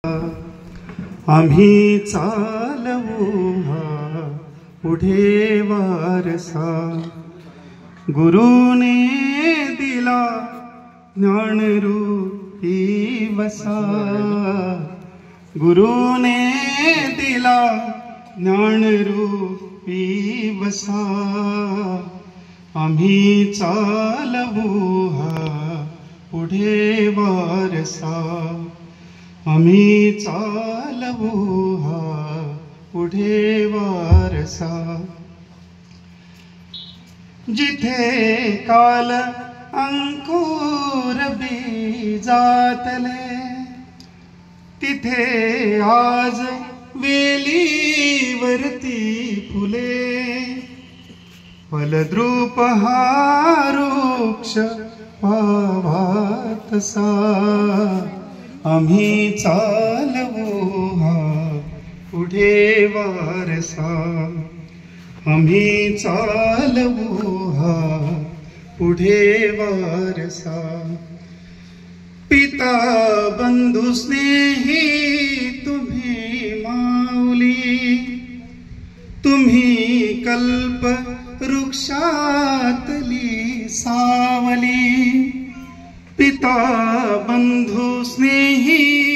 आम्ही चालवू हा पुढे वारसा, गुरुने दिला ज्ञानरूपी वसा, गुरुने दिला ज्ञानरूपी वसा, आम्ही चालवू हा पुढे वारसा, आम्ही चालवू हा पुढे वारसा. जिथे काल अंकुर बीजातले, तिथे आज वेलीवरती फुले, फलद्रूप हा वृक्ष पावा तसा, आम्ही चालवू हा पुढे वारसा, आम्ही चालवू हा पुढे वारसा. पिता बंधू स्नेही तुम्ही माऊली, तुम्ही कल्प वृक्षातली सावली. पिता बंधू स्नेही